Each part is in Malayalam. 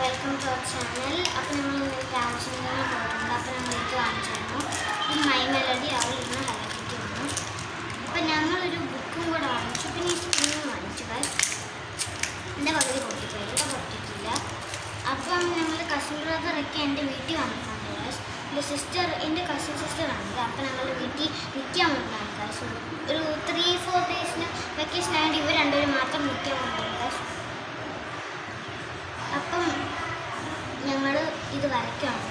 Welcome to our channel. അപ്പോൾ നമ്മൾ ഇന്നത്തെ ആവശ്യങ്ങൾ പോയിട്ടുണ്ട്. അപ്പോൾ ഞങ്ങൾക്ക് കാണിച്ചായിരുന്നു ഈ മൈ മെലഡി അവളിരുന്ന് ഹലക്കിട്ട് വന്നു. അപ്പോൾ ഞങ്ങളൊരു ബുക്കും കൂടെ വാങ്ങിച്ചു, പിന്നെ ഈ സ്ക്രീനും വാങ്ങിച്ചു. എൻ്റെ പകുതി പൊട്ടിപ്പോയി, ഇവിടെ പൊട്ടിക്കില്ല. അപ്പം ഞങ്ങൾ കസിൻ ബ്രദറൊക്കെ എൻ്റെ വീട്ടിൽ വന്നിട്ടുണ്ട്. എൻ്റെ കസിൻ സിസ്റ്ററാണിത്. അപ്പോൾ ഞങ്ങളുടെ വീട്ടിൽ നിൽക്കാൻ വന്നതാണ് ഗൈസ്. ഒരു 3-4 ഡേയ്സിന് വെക്കേഷൻ ആയതുകൊണ്ട് ഇവർ രണ്ടുപേരും മാത്രം നിൽക്കാൻ വന്നിട്ടുണ്ട്. അപ്പം ഞങ്ങൾ ഇത് വരയ്ക്കുകയാണ്.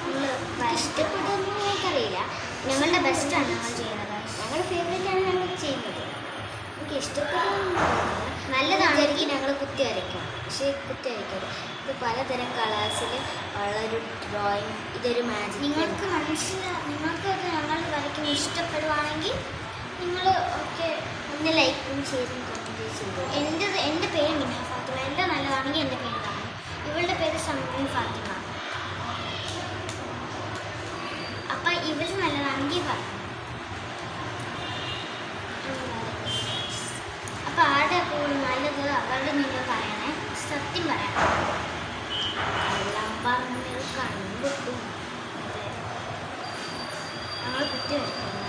നമ്മൾ ഇഷ്ടപ്പെടുമെന്ന് എനിക്കറിയില്ല. ഞങ്ങളുടെ ബെസ്റ്റാണ് ഞങ്ങൾ ചെയ്യുന്നത്. ഞങ്ങളുടെ ഫേവറേറ്റാണ് ഞങ്ങൾ ചെയ്യുന്നത്. എനിക്ക് ഇഷ്ടപ്പെടുന്ന നല്ലതാണെങ്കിൽ ഞങ്ങൾ കുത്തി വരയ്ക്കും. പക്ഷേ കുത്തി വരയ്ക്കരുത്. ഇത് പലതരം കളേഴ്സിൽ ഉള്ളൊരു ഡ്രോയിങ്, ഇതൊരു മാജിക്. നിങ്ങൾക്ക് നിങ്ങൾക്ക് അത് ഞങ്ങൾ വരയ്ക്കുന്ന ഇഷ്ടപ്പെടുവാണെങ്കിൽ നിങ്ങൾ ഒക്കെ ഒന്ന് ലൈക്കും ഷെയറും കമൻറ്റ് ചെയ്തു. എൻ്റെ പേര് മിൻഹ ഫാത്തിമ. എൻ്റെ നല്ലതാണെങ്കിൽ എൻ്റെ പേര് കാണും. ഇവളുടെ പേര് സമീൻ ഫാത്തിമ. അപ്പം ഇവൾ നല്ലതാണെങ്കിൽ പറയും. അപ്പം ആരുടെ കൂടുതൽ നല്ലത് അവരുടെ നിങ്ങൾ പറയണേ. സത്യം പറയണം. എല്ലാം പറഞ്ഞ് കണ്ടും ഞങ്ങൾ കുത്തി വരയ്ക്കുന്നു.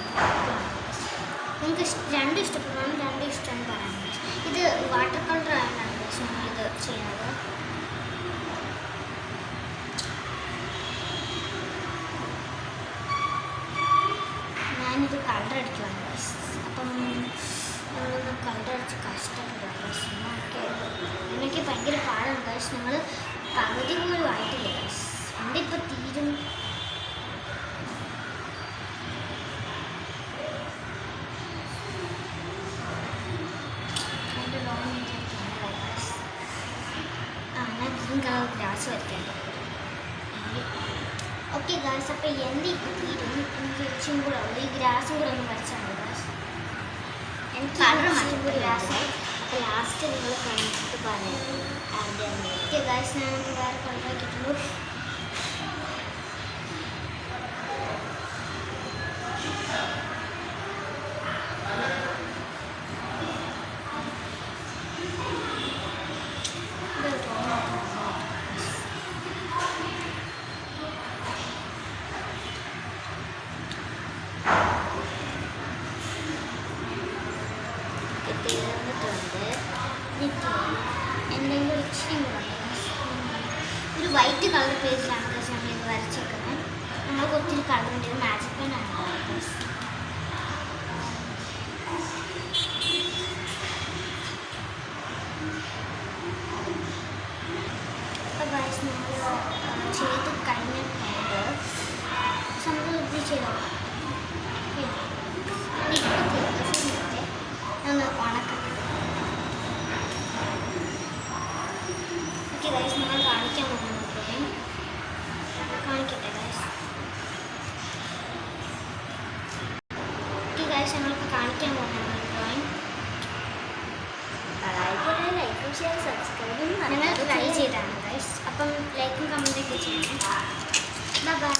നിങ്ങൾക്ക് രണ്ടും ഇഷ്ടപ്പെടുവാണ്, രണ്ടും ഇഷ്ടമാണ് പറയാൻ. ഇത് വാട്ടർ കളർ ആയിട്ടാണ് ഞങ്ങളിത് ചെയ്യുന്നത്. ഞാനിത് കളർ അടിക്കുവാണ്. അപ്പം നമ്മളൊന്ന് കളർ അടിച്ച് കഷ്ടപ്പെടുക. എന്നൊക്കെ ഭയങ്കര പാടാണ് ഗൈസ്. ഞങ്ങൾ പകുതി പോലും ആയിട്ടില്ല ഗൈസ്. എൻ്റെ ഇപ്പോൾ തീരും. എൻ്റെ ലോൺ ഞാൻ ഗ്രീൻ കളർ ഗ്രാസ് വരയ്ക്കേണ്ടത്. ഓക്കെ ഗൈസ്, അപ്പോൾ എൻ്റെ ഇപ്പോൾ തീരും. എനിക്ക് ഇച്ചിയും കൂടെ ഉള്ളു. ഈ ഗ്രാസും കൂടെ ഒന്ന് വരച്ചാൽ മതി ഗൈസ്. എനിക്ക് കളർ മാറ്റുമ്പോൾ ഗ്രാസ്. അപ്പോൾ ലാസ്റ്റ് നിങ്ങൾ കണ്ടിട്ട് പറയാം. ഓക്കെ ഗൈസ്, ഞാനൊക്കെ വേറെ കൊണ്ടാക്കിയിട്ടുള്ളൂ. എന്തെങ്കിലും ഇച്ചിരി ഒരു വൈറ്റ് കളർ പേജിലാണ് ഞങ്ങളിത് വരച്ചേക്കുന്നത്. ഞങ്ങൾക്ക് ഒത്തിരി കളറുണ്ട്. ഇത് മാജിക് പെയിൻ്റാണ്. അപ്പോൾ ഗൈസ് നമ്മൾ ചെയ്ത് കഴിഞ്ഞിട്ടുണ്ട്. സംഭവം ഇത് ചെയ്തോ ഒന്ന് ഉണക്കാം. ഓക്കെ ഗൈസ്, നമ്മൾ കാണിക്കാൻ പോകുന്നത് ഡ്രോയിങ് കാണിക്കട്ടെ ഗൈസ്. ഓക്കെ ഗൈസ്, ഞങ്ങൾക്ക് കാണിക്കാൻ പോകുന്നത് ഡ്രോയിങ്. ലൈക്കും ഷെയർ സബ്സ്ക്രൈബും ഞങ്ങൾ ട്രൈ ചെയ്താണ് ഗൈസ്. അപ്പം ലൈക്കും കമൻറ്റൊക്കെ ചെയ്യണം. ബൈ.